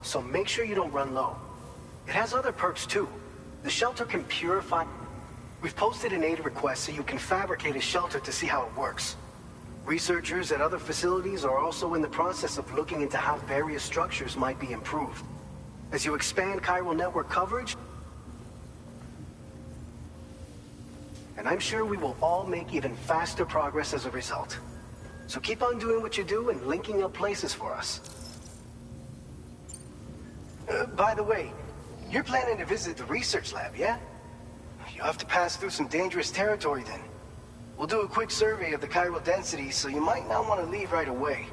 so make sure you don't run low. It has other perks too. The shelter can purify... We've posted an aid request so you can fabricate a shelter to see how it works. Researchers at other facilities are also in the process of looking into how various structures might be improved. As you expand chiral network coverage, and I'm sure we will all make even faster progress as a result. So keep on doing what you do and linking up places for us. By the way, you're planning to visit the research lab, yeah? You'll have to pass through some dangerous territory then. We'll do a quick survey of the chiral density, so you might not want to leave right away.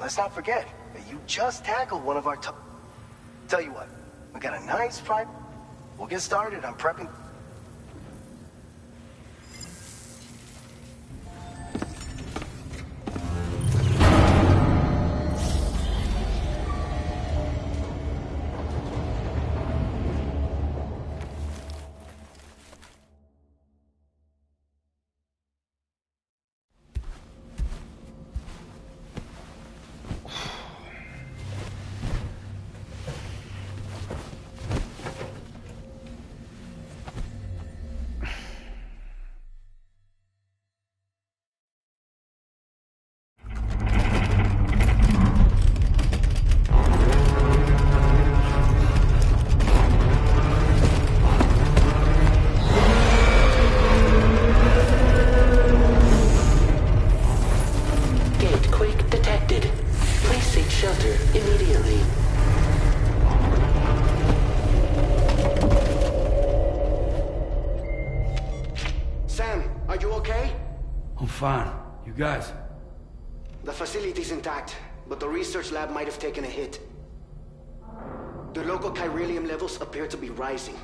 Let's not forget that you just tackled one of our top... Tell you what, we got a nice private... We'll get started on prepping... Fine. You guys? The facility's intact, but the research lab might have taken a hit. The local chiralium levels appear to be rising.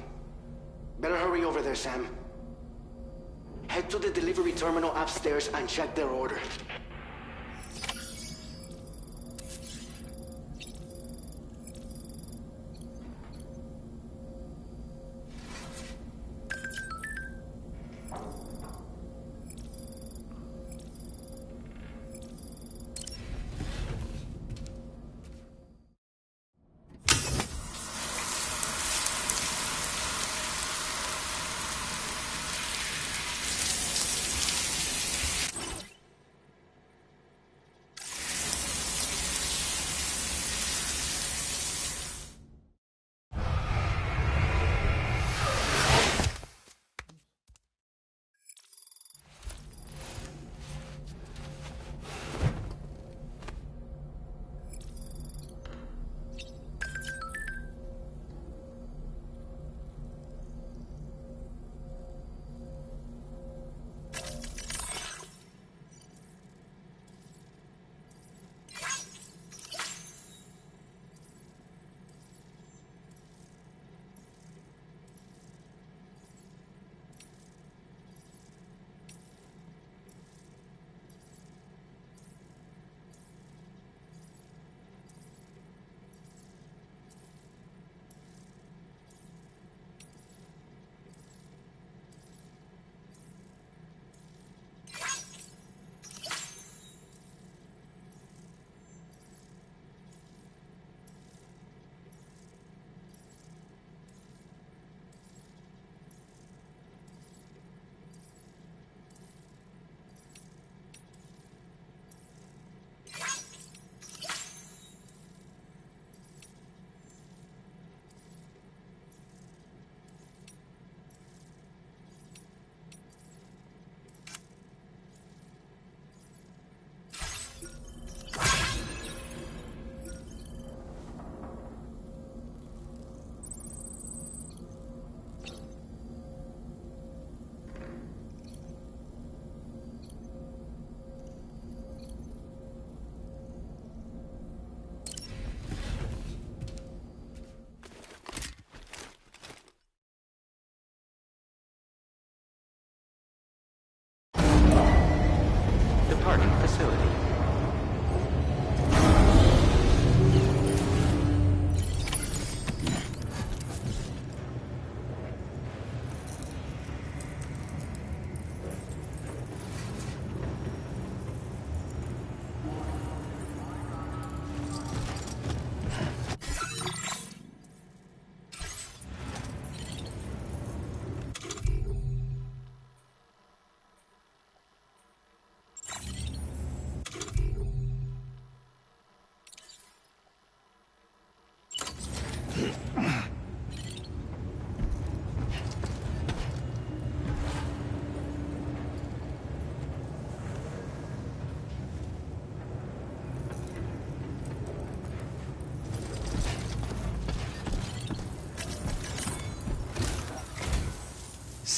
Better hurry over there, Sam. Head to the delivery terminal upstairs and check their order.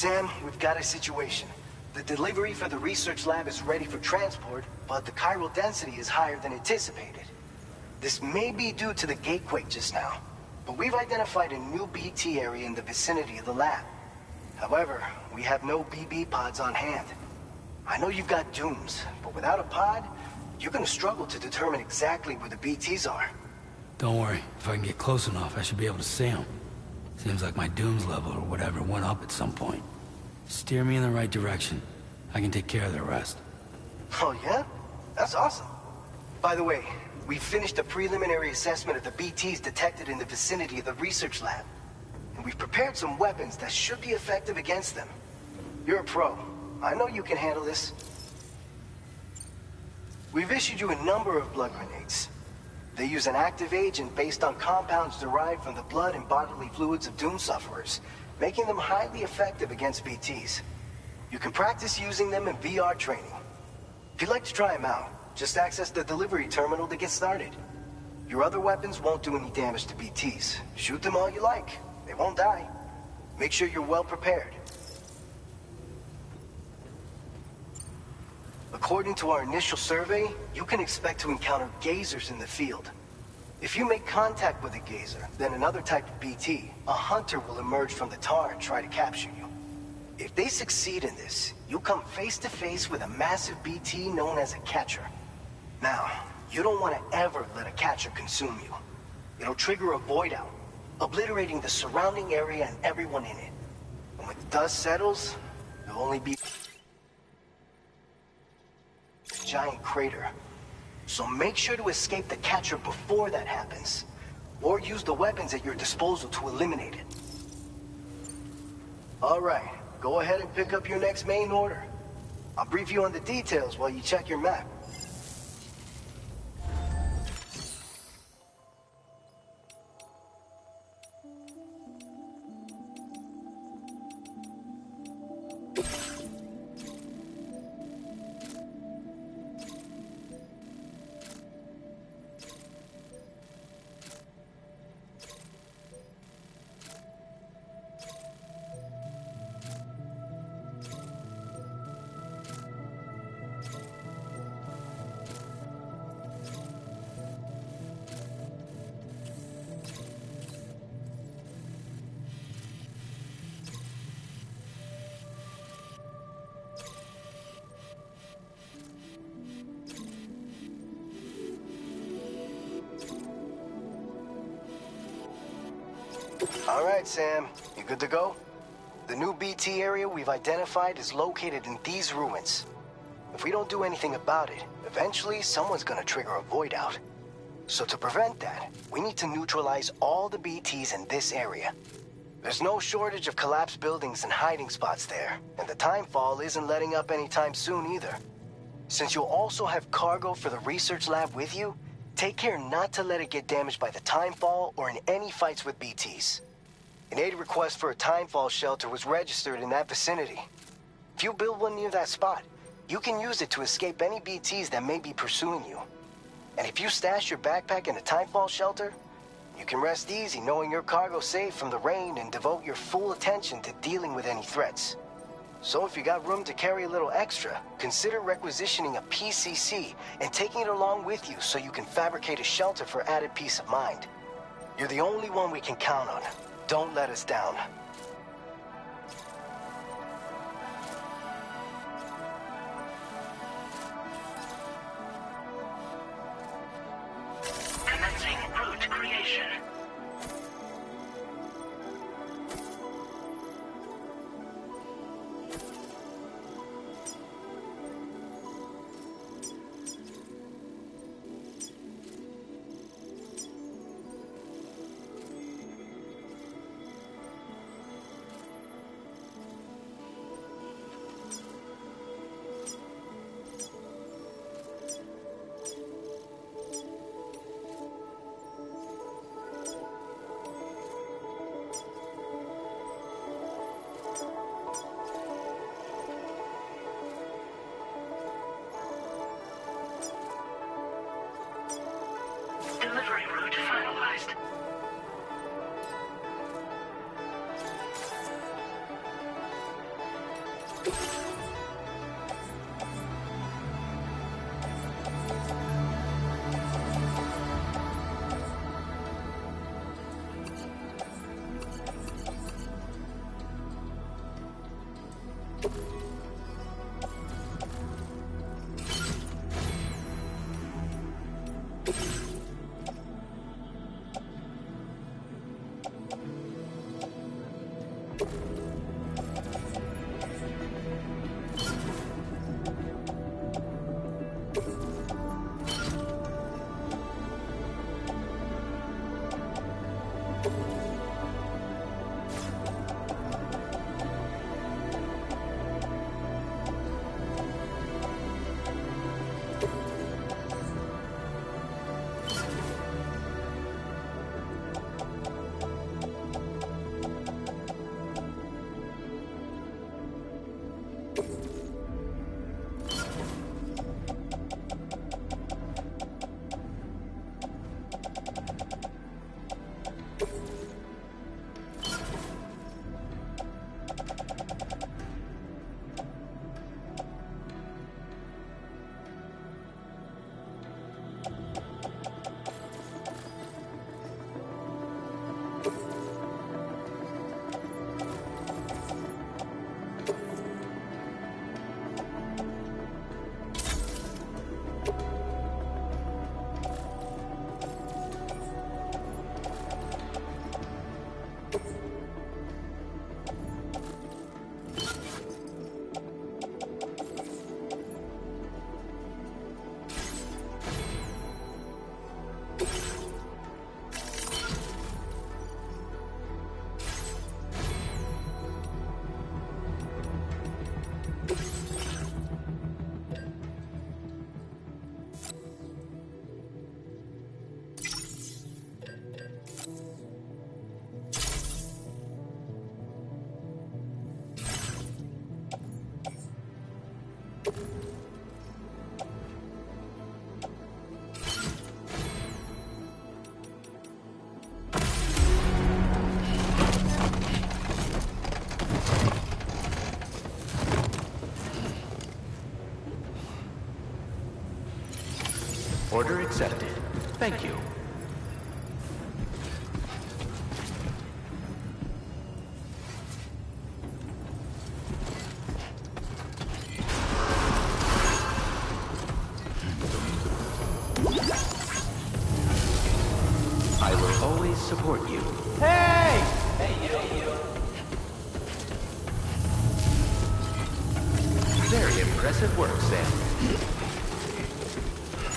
Sam, we've got a situation. The delivery for the research lab is ready for transport, but the chiral density is higher than anticipated. This may be due to the gatequake just now, but we've identified a new BT area in the vicinity of the lab. However, we have no BB pods on hand. I know you've got dooms, but without a pod, you're gonna struggle to determine exactly where the BTs are. Don't worry. If I can get close enough, I should be able to see them. Seems like my dooms level or whatever went up at some point. Steer me in the right direction. I can take care of the rest. Oh yeah? That's awesome. By the way, we finished a preliminary assessment of the BTs detected in the vicinity of the research lab. And we've prepared some weapons that should be effective against them. You're a pro. I know you can handle this. We've issued you a number of blood grenades. They use an active agent based on compounds derived from the blood and bodily fluids of Doom sufferers, making them highly effective against BTs. You can practice using them in VR training. If you'd like to try them out, just access the delivery terminal to get started. Your other weapons won't do any damage to BTs. Shoot them all you like. They won't die. Make sure you're well prepared. According to our initial survey, you can expect to encounter gazers in the field. If you make contact with a gazer, then another type of BT, a hunter will emerge from the tar and try to capture you. If they succeed in this, you'll come face to face with a massive BT known as a catcher. Now, you don't want to ever let a catcher consume you. It'll trigger a void out, obliterating the surrounding area and everyone in it. And when the dust settles, there'll only be a giant crater. So make sure to escape the catcher before that happens, or use the weapons at your disposal to eliminate it. All right, go ahead and pick up your next main order. I'll brief you on the details while you check your map. All right, Sam. You good to go? The new BT area we've identified is located in these ruins. If we don't do anything about it, eventually someone's gonna trigger a void out. So to prevent that, we need to neutralize all the BTs in this area. There's no shortage of collapsed buildings and hiding spots there, and the timefall isn't letting up anytime soon either. Since you'll also have cargo for the research lab with you, take care not to let it get damaged by the timefall or in any fights with BTs. An aid request for a timefall shelter was registered in that vicinity. If you build one near that spot, you can use it to escape any BTs that may be pursuing you. And if you stash your backpack in a timefall shelter, you can rest easy knowing your cargo's safe from the rain and devote your full attention to dealing with any threats. So if you got room to carry a little extra, consider requisitioning a PCC and taking it along with you so you can fabricate a shelter for added peace of mind. You're the only one we can count on. Don't let us down. Commencing route creation. Order accepted. Thank you. I will always support you. Hey! Hey, you. Very impressive work, Sam.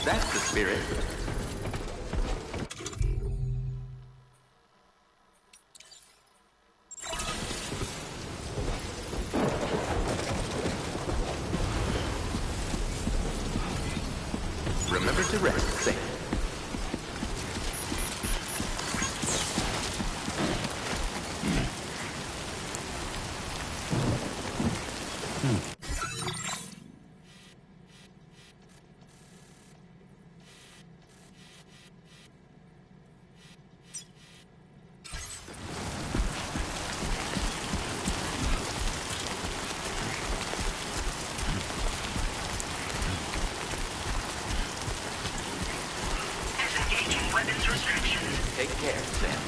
That's the spirit. Remember to rest, Sam. Disengaging weapons restrictions. Take care, Sam.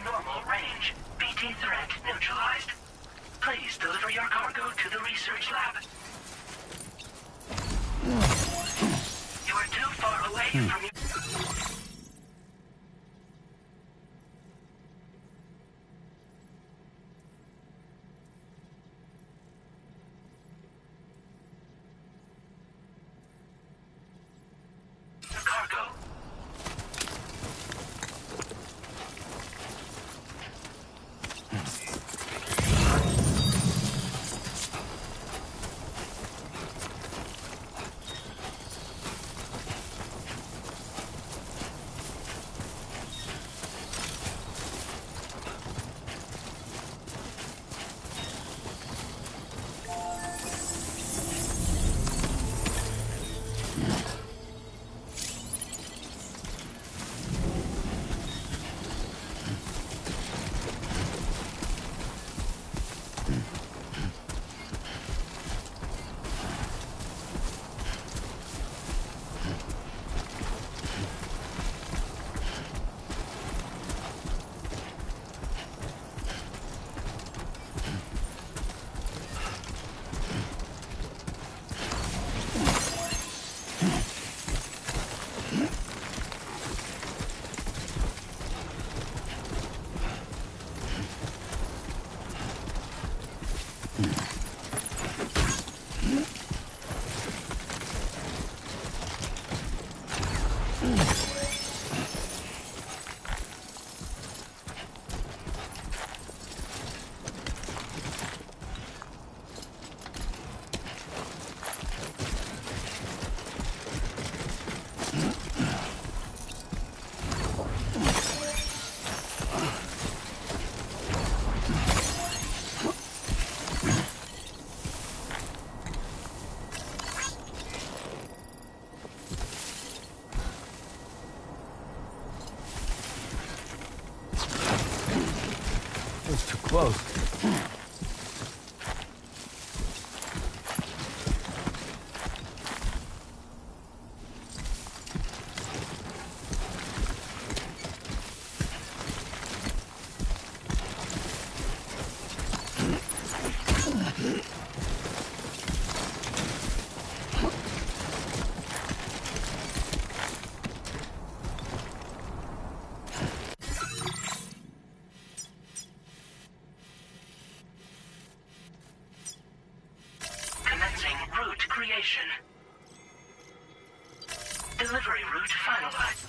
normal range. BT threat neutralized. Please deliver your cargo to the research lab. You are too far away from your... cargo. It's too close. Commencing route creation. Delivery route finalized.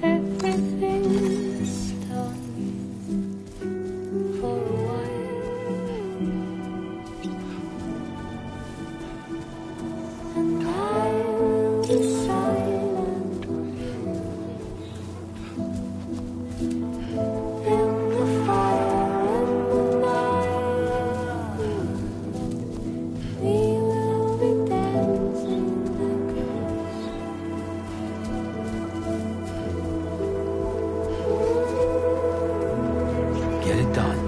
Everything's done for a while, and I will be silent in the fire and the night. We will be dancing like Get it done.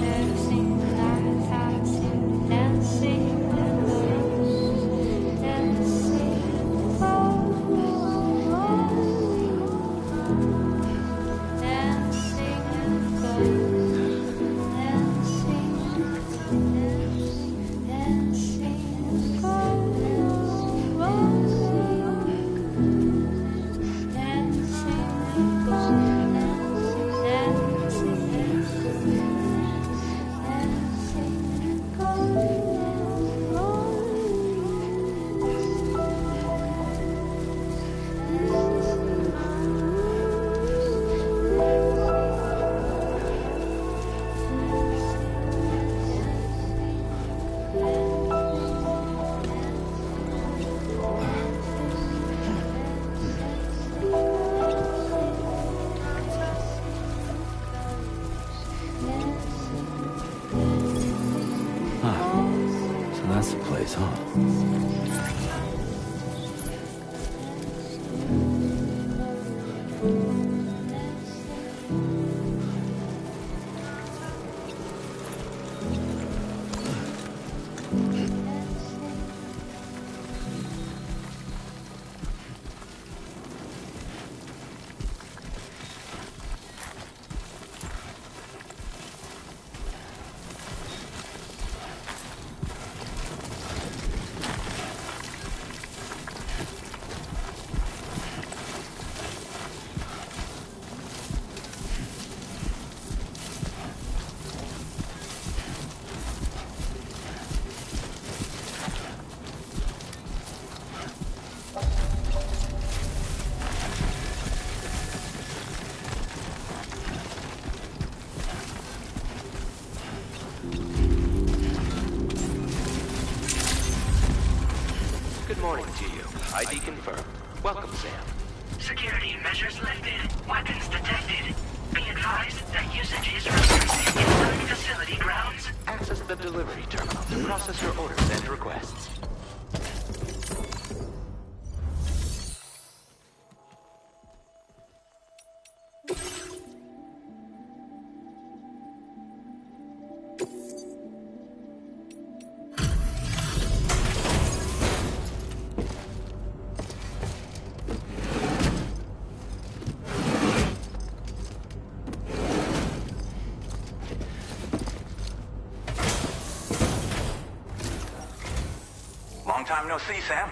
dancing nights, dancing, dancing, dancing, that's the place, huh? Good morning to you. ID confirmed. Welcome, Sam. Security measures lifted. Weapons detected. Be advised that usage is restricted inside facility grounds. Access the delivery terminal to process your orders and requests. Long time no see, Sam.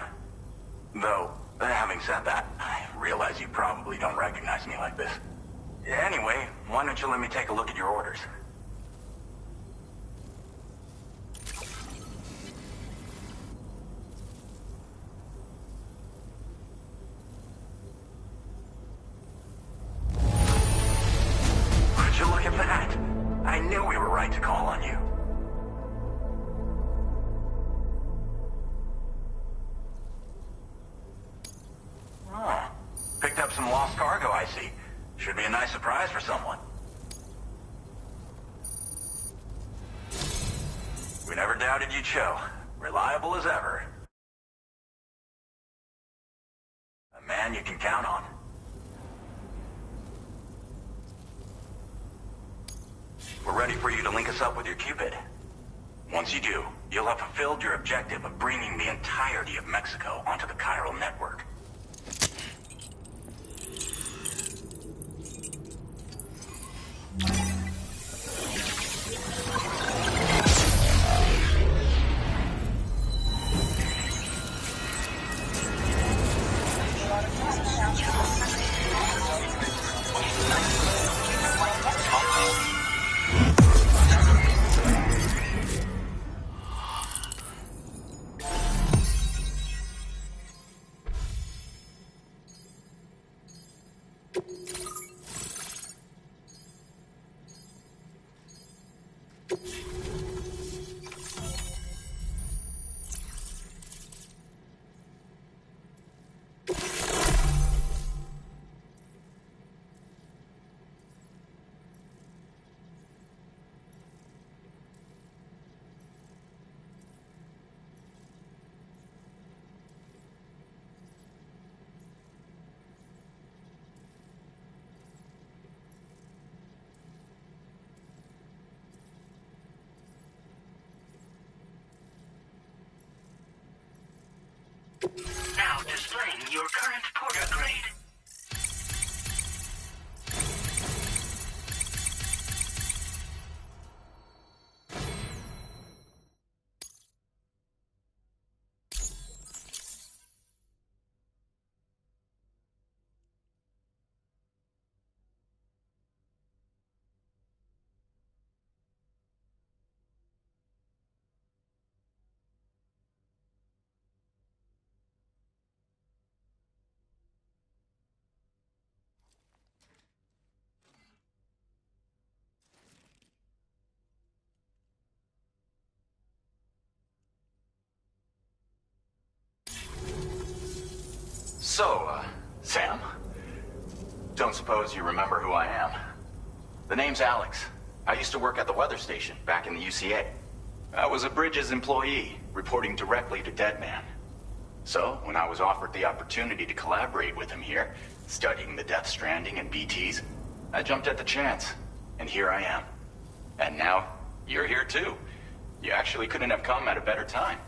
Though, having said that, I realize you probably don't recognize me like this. Anyway, why don't you let me take a look at your orders? Would you look at that? I knew we were right to call on you. Oh, picked up some lost cargo, I see. Should be a nice surprise for someone. We never doubted you'd show. Reliable as ever. A man you can count on. We're ready for you to link us up with your Cupid. Once you do, you'll have fulfilled your objective of bringing the entirety of Mexico onto the chiral network. Now displaying your current porter grade. So, Sam, don't suppose you remember who I am? The name's Alex. I used to work at the weather station back in the UCA. I was a Bridges employee, reporting directly to Deadman. So, when I was offered the opportunity to collaborate with him here, studying the Death Stranding and BTs, I jumped at the chance, and here I am. And now, you're here too. You actually couldn't have come at a better time.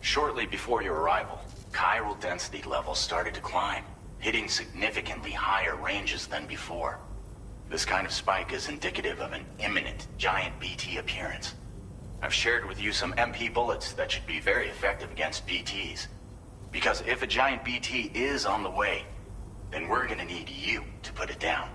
Shortly before your arrival, chiral density levels started to climb, hitting significantly higher ranges than before. This kind of spike is indicative of an imminent giant BT appearance. I've shared with you some MP bullets that should be very effective against BTs. Because if a giant BT is on the way, then we're gonna need you to put it down.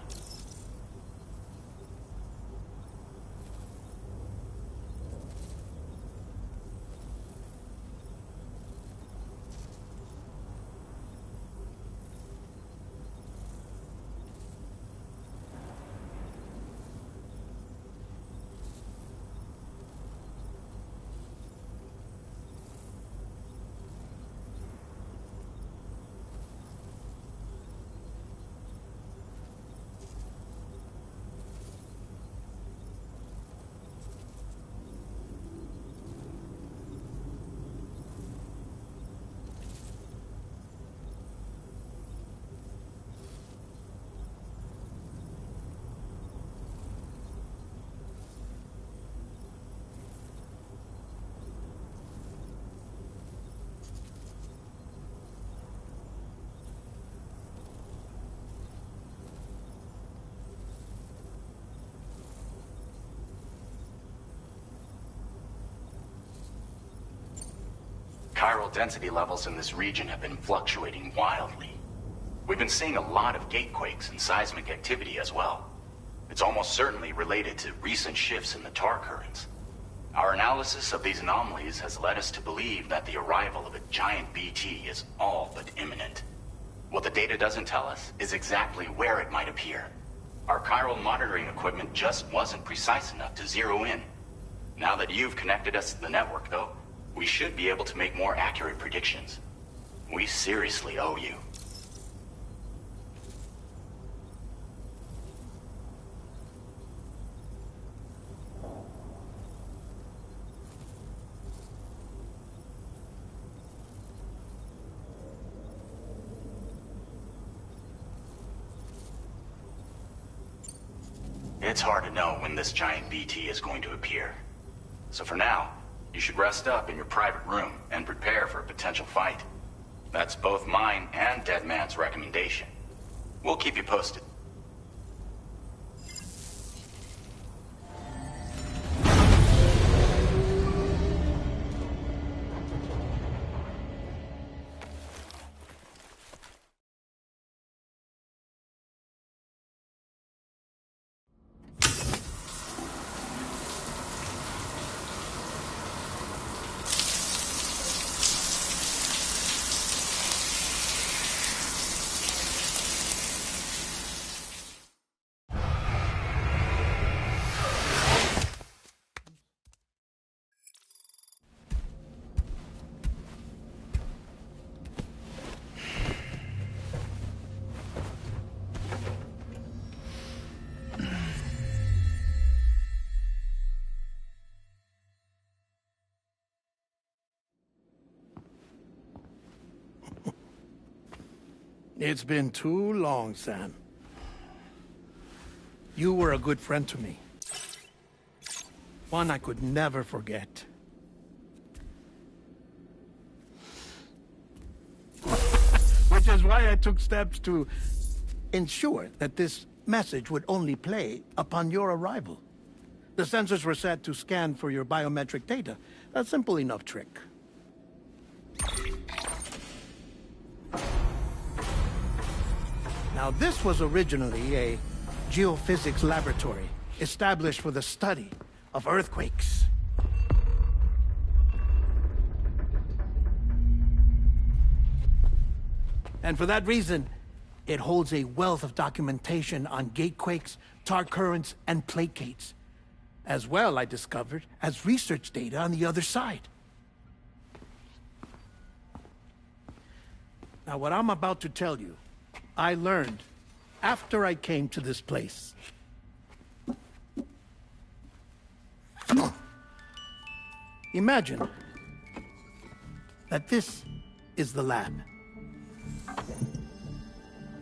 Chiral density levels in this region have been fluctuating wildly. We've been seeing a lot of gatequakes and seismic activity as well. It's almost certainly related to recent shifts in the tar currents. Our analysis of these anomalies has led us to believe that the arrival of a giant BT is all but imminent. What the data doesn't tell us is exactly where it might appear. Our chiral monitoring equipment just wasn't precise enough to zero in. Now that you've connected us to the network, though, we should be able to make more accurate predictions. We seriously owe you. It's hard to know when this giant BT is going to appear. So for now, you should rest up in your private room and prepare for a potential fight. That's both mine and Deadman's recommendation. We'll keep you posted. It's been too long, Sam. You were a good friend to me. One I could never forget. Which is why I took steps to ensure that this message would only play upon your arrival. The sensors were set to scan for your biometric data. A simple enough trick. Now, this was originally a geophysics laboratory established for the study of earthquakes. And for that reason, it holds a wealth of documentation on gatequakes, tar currents, and placates. As well, I discovered, as research data on the other side. Now, what I'm about to tell you, I learned after I came to this place. Imagine that this is the lab.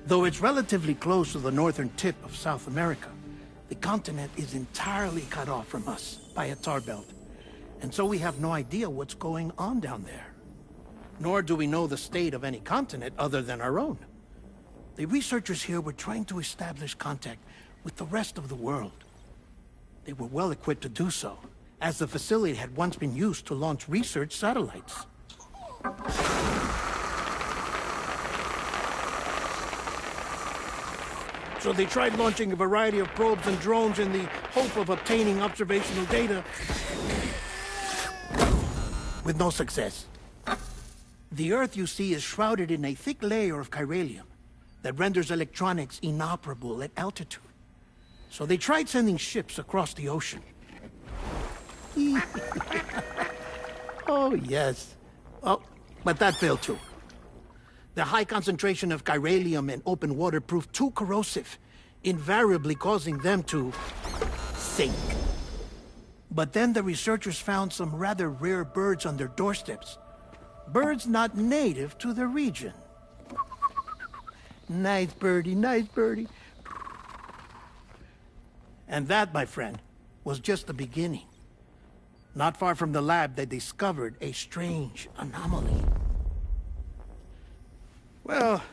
Though it's relatively close to the northern tip of South America, the continent is entirely cut off from us by a tar belt. And so we have no idea what's going on down there. Nor do we know the state of any continent other than our own. The researchers here were trying to establish contact with the rest of the world. They were well equipped to do so, as the facility had once been used to launch research satellites. So they tried launching a variety of probes and drones in the hope of obtaining observational data, with no success. The Earth, you see, is shrouded in a thick layer of chiralium that renders electronics inoperable at altitude. So they tried sending ships across the ocean. Oh, yes. Oh, but that failed too. The high concentration of chiralium in open water proved too corrosive, invariably causing them to sink. But then the researchers found some rather rare birds on their doorsteps. Birds not native to the region. Nice birdie, nice birdie. And that, my friend, was just the beginning. Not far from the lab, they discovered a strange anomaly. Well,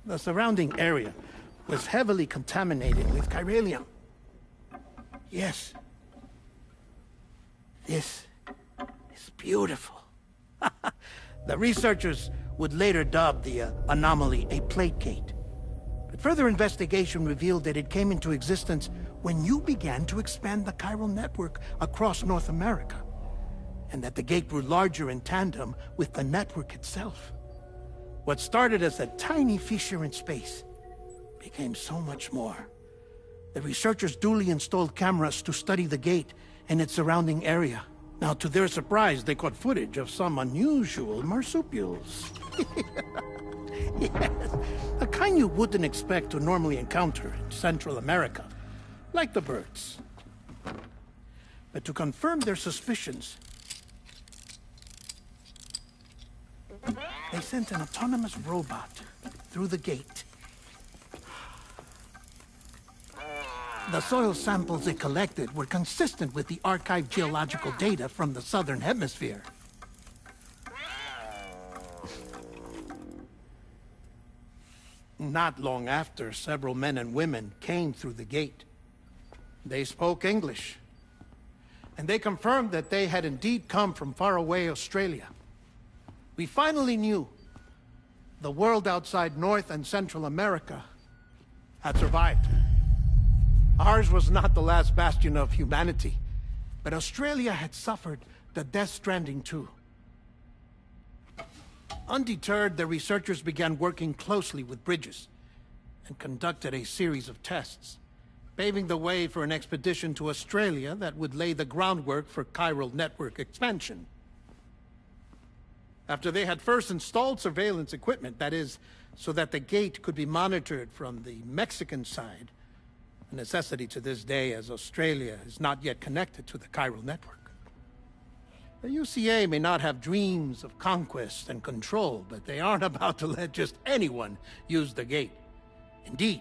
the surrounding area was heavily contaminated with chiralium. Yes. This is beautiful. The researchers would later dub the anomaly a plate gate. But further investigation revealed that it came into existence when you began to expand the chiral network across North America, and that the gate grew larger in tandem with the network itself. What started as a tiny fissure in space became so much more. The researchers duly installed cameras to study the gate and its surrounding area. Now, to their surprise, they caught footage of some unusual marsupials. Yes, a kind you wouldn't expect to normally encounter in Central America, like the birds. But to confirm their suspicions, they sent an autonomous robot through the gate. The soil samples it collected were consistent with the archived geological data from the southern hemisphere. Not long after, several men and women came through the gate. They spoke English, and they confirmed that they had indeed come from faraway Australia. We finally knew the world outside North and Central America had survived. Ours was not the last bastion of humanity, but Australia had suffered the death stranding too. Undeterred, the researchers began working closely with Bridges and conducted a series of tests, paving the way for an expedition to Australia that would lay the groundwork for chiral network expansion. After they had first installed surveillance equipment, that is, so that the gate could be monitored from the Mexican side, a necessity to this day as Australia is not yet connected to the chiral network. The UCA may not have dreams of conquest and control, but they aren't about to let just anyone use the gate. Indeed,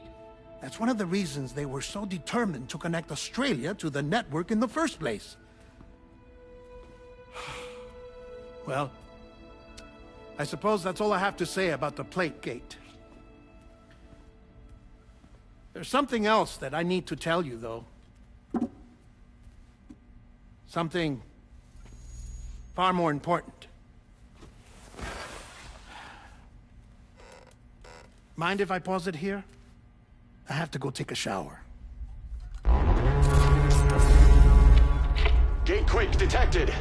that's one of the reasons they were so determined to connect Australia to the network in the first place. Well, I suppose that's all I have to say about the plate gate. There's something else that I need to tell you, though. Something far more important. Mind if I pause it here? I have to go take a shower. Gate quake detected.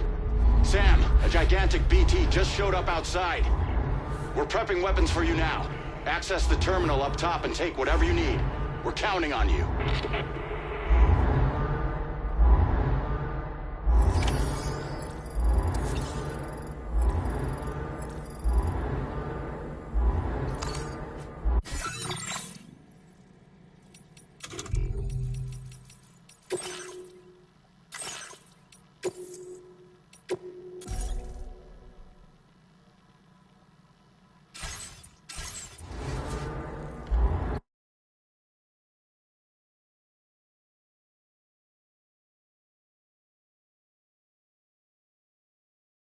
Sam, a gigantic BT just showed up outside. We're prepping weapons for you now. Access the terminal up top and take whatever you need. We're counting on you.